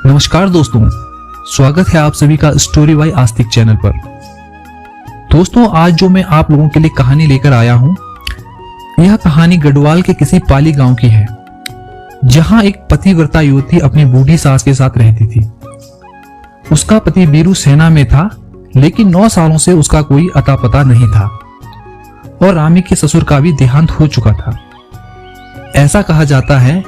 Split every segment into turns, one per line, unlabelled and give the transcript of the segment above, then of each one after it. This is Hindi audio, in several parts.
नमस्कार दोस्तों, स्वागत है आप सभी का स्टोरी बाय आस्तिक चैनल पर। दोस्तों, आज जो मैं आप लोगों के लिए कहानी लेकर आया हूं, यह कहानी गढ़वाल के किसी पाली गांव की है, जहां एक पतिव्रता युवती अपनी बूढ़ी सास के साथ रहती थी। उसका पति बीरू सेना में था, लेकिन 9 सालों से उसका कोई अता पता नहीं था और रामी के ससुर का भी देहांत हो चुका था। ऐसा कहा जाता है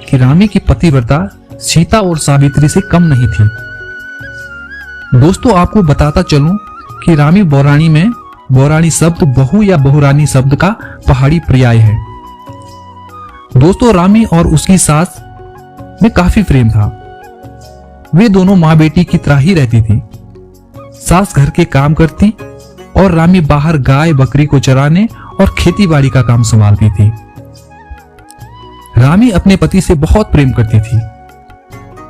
कि रामी की पतिव्रता सीता और सावित्री से कम नहीं थी। दोस्तों, आपको बताता चलूं कि रामी बौराणी में बौराणी शब्द बहु या बहुरानी शब्द का पहाड़ी पर्याय है। दोस्तों, रामी और उसकी सास में काफी प्रेम था। वे दोनों माँ बेटी की तरह ही रहती थी। सास घर के काम करती और रामी बाहर गाय बकरी को चराने और खेती बाड़ी का काम संभालती थी। रामी अपने पति से बहुत प्रेम करती थी।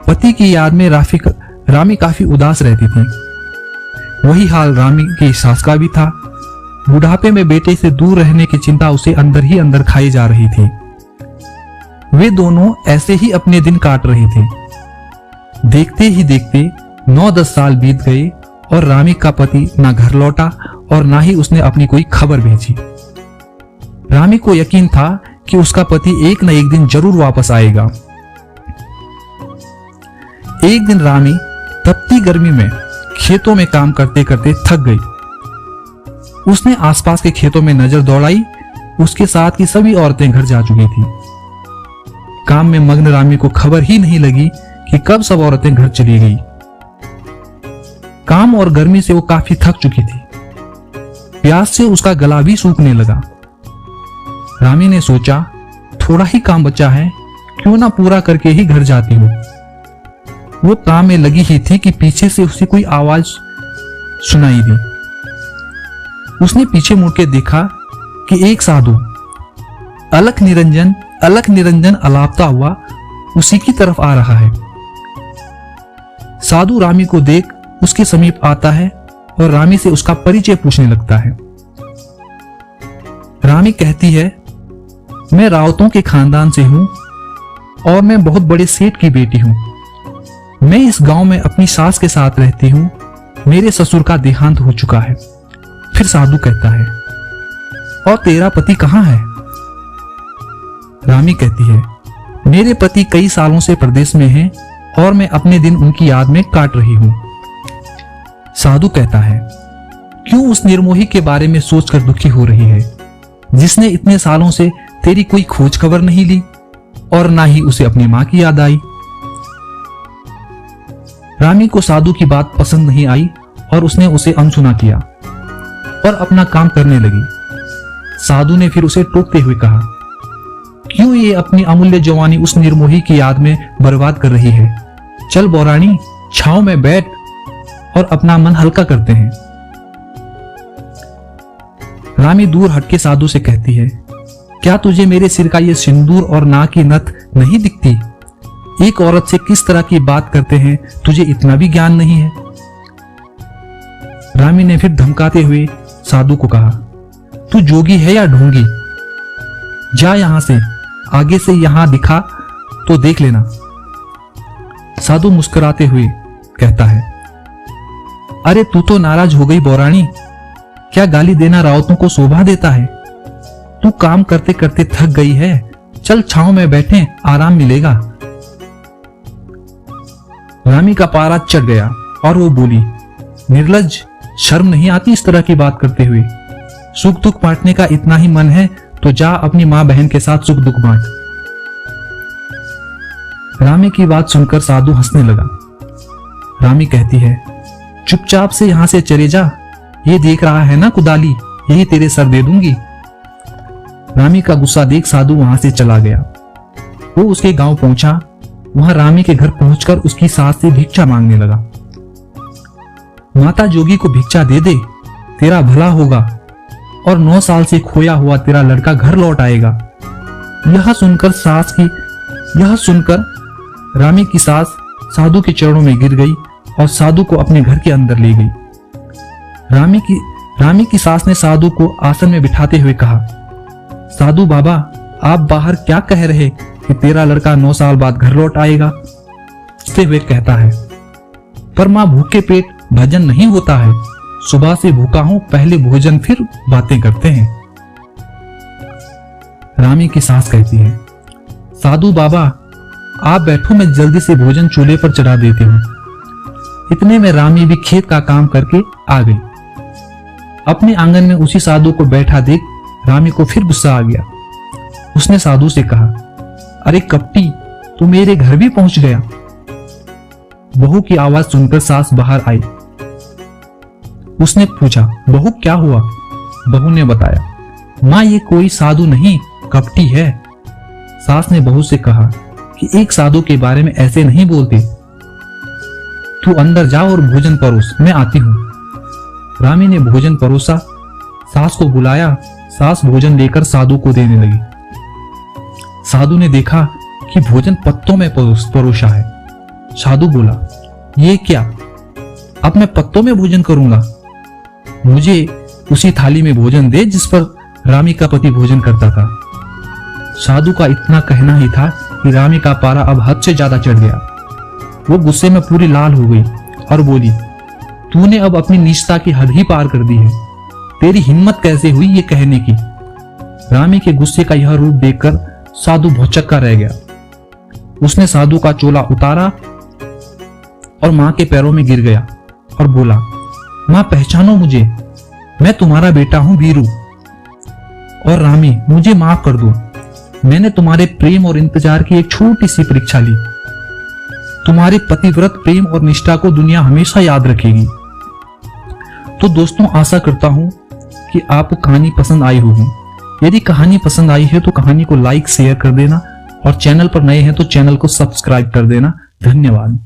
पति की याद में रामी काफी उदास रहती थी। वही हाल रामी की सास का भी था। बुढ़ापे में बेटे से दूर रहने की चिंता उसे अंदर ही अंदर खाई जा रही थी। वे दोनों ऐसे ही अपने दिन काट रहे थे। देखते ही देखते 9-10 साल बीत गए और रामी का पति ना घर लौटा और ना ही उसने अपनी कोई खबर भेजी। रामी को यकीन था कि उसका पति एक न एक दिन जरूर वापस आएगा। एक दिन रामी तपती गर्मी में खेतों में काम करते करते थक गई। उसने आसपास के खेतों में नजर दौड़ाई। उसके साथ की सभी औरतें घर जा चुकी थी। काम में मग्न रामी को खबर ही नहीं लगी कि कब सब औरतें घर चली गई। काम और गर्मी से वो काफी थक चुकी थी। प्यास से उसका गला भी सूखने लगा। रामी ने सोचा, थोड़ा ही काम बचा है, क्यों ना पूरा करके ही घर जाती हूं। वो काम में लगी ही थी कि पीछे से उसे कोई आवाज सुनाई दी। उसने पीछे मुड़ के देखा कि एक साधु अलख निरंजन अलापता हुआ उसी की तरफ आ रहा है। साधु रामी को देख उसके समीप आता है और रामी से उसका परिचय पूछने लगता है। रामी कहती है, मैं रावतों के खानदान से हूं और मैं बहुत बड़े सेठ की बेटी हूं। मैं इस गांव में अपनी सास के साथ रहती हूं। मेरे ससुर का देहांत हो चुका है। फिर साधु कहता है, और तेरा पति कहां है? रामी कहती है, मेरे पति कई सालों से प्रदेश में हैं और मैं अपने दिन उनकी याद में काट रही हूं। साधु कहता है, क्यों उस निर्मोही के बारे में सोचकर दुखी हो रही है, जिसने इतने सालों से तेरी कोई खोज खबर नहीं ली और ना ही उसे अपनी मां की याद आई। रामी को साधु की बात पसंद नहीं आई और उसने उसे अनसुना किया और अपना काम करने लगी। साधु ने फिर उसे टोकते हुए कहा, क्यों ये अपनी अमूल्य जवानी उस निर्मोही की याद में बर्बाद कर रही है? चल बौराणी, छांव में बैठ और अपना मन हल्का करते हैं। रामी दूर हटके साधु से कहती है, क्या तुझे मेरे सिर का ये सिंदूर और नाक की नथ नहीं दिखती? एक औरत से किस तरह की बात करते हैं, तुझे इतना भी ज्ञान नहीं है? रामी ने फिर धमकाते हुए साधु को कहा, तू जोगी है या ढोंगी? जा यहां से, आगे से यहां दिखा तो देख लेना। साधु मुस्कुराते हुए कहता है, अरे तू तो नाराज हो गई बौराणी। क्या गाली देना रावतों को शोभा देता है? तू काम करते करते थक गई है, चल छांव में बैठे, आराम मिलेगा। रामी का पारा चढ़ गया और वो बोली, निर्लज्ज, शर्म नहीं आती इस तरह की बात करते हुए? सुख दुख बांटने का इतना ही मन है तो जा अपनी मां बहन के साथ सुख दुख बांट। रामी की बात सुनकर साधु हंसने लगा। रामी कहती है, चुपचाप से यहां से चले जा, ये देख रहा है ना कुदाली, यही तेरे सर दे दूंगी। रामी का गुस्सा देख साधु वहां से चला गया। वो उसके गांव पहुंचा। वहां रामी के घर पहुंचकर उसकी सास से भिक्षा मांगने लगा। माता जोगी को भिक्षा दे दे, तेरा भला होगा और 9 साल से खोया हुआ तेरा लड़का घर लौट आएगा। यह सुनकर रामी की सास साधु के चरणों में गिर गई और साधु को अपने घर के अंदर ले गई। रामी की सास ने साधु को आसन में बिठाते हुए कहा, साधु बाबा, आप बाहर क्या कह रहे कि तेरा लड़का 9 साल बाद घर लौट आएगा? हंसते हुए कहता है, पर मां भूखे पेट भजन नहीं होता है, सुबह से भूखा हूं, पहले भोजन फिर बातें करते हैं। रामी की सास कहती है, साधु बाबा आप बैठो, मैं जल्दी से भोजन चूल्हे पर चढ़ा देती हूँ। इतने में रामी भी खेत का काम करके आ गई। अपने आंगन में उसी साधु को बैठा देख रामी को फिर गुस्सा आ गया। उसने साधु से कहा, अरे कपटी, तू मेरे घर भी पहुंच गया। बहू की आवाज सुनकर सास बाहर आई। उसने पूछा, बहू क्या हुआ? बहू ने बताया, मां ये कोई साधु नहीं, कपटी है। सास ने बहू से कहा कि एक साधु के बारे में ऐसे नहीं बोलते, तू अंदर जा और भोजन परोस, मैं आती हूं। रामी ने भोजन परोसा, सास को बुलाया। सास भोजन लेकर साधु को देने लगी। साधु ने देखा कि भोजन पत्तों में परोसा है। साधु बोला, ये क्या? अब मैं पत्तों में भोजन करूंगा? मुझे उसी थाली में भोजन दे जिस पर रामी का पति भोजन करता था। साधु का इतना कहना ही था कि रामी का पारा अब हद से ज्यादा चढ़ गया। वो गुस्से में पूरी लाल हो गई और बोली, तूने अब अपनी नीचता की हद ही पार कर दी है। तेरी हिम्मत कैसे हुई ये कहने की? रामी के गुस्से का यह रूप देखकर साधु भौचक्का रह गया। उसने साधु का चोला उतारा और मां के पैरों में गिर गया और बोला, मां पहचानो मुझे, मैं तुम्हारा बेटा हूं वीरू। और रामी, मुझे माफ कर दो, मैंने तुम्हारे प्रेम और इंतजार की एक छोटी सी परीक्षा ली। तुम्हारे पतिव्रत प्रेम और निष्ठा को दुनिया हमेशा याद रखेगी। तो दोस्तों, आशा करता हूं कि आपको कहानी पसंद आई होगी। यदि कहानी पसंद आई है तो कहानी को लाइक शेयर कर देना और चैनल पर नए हैं तो चैनल को सब्सक्राइब कर देना। धन्यवाद।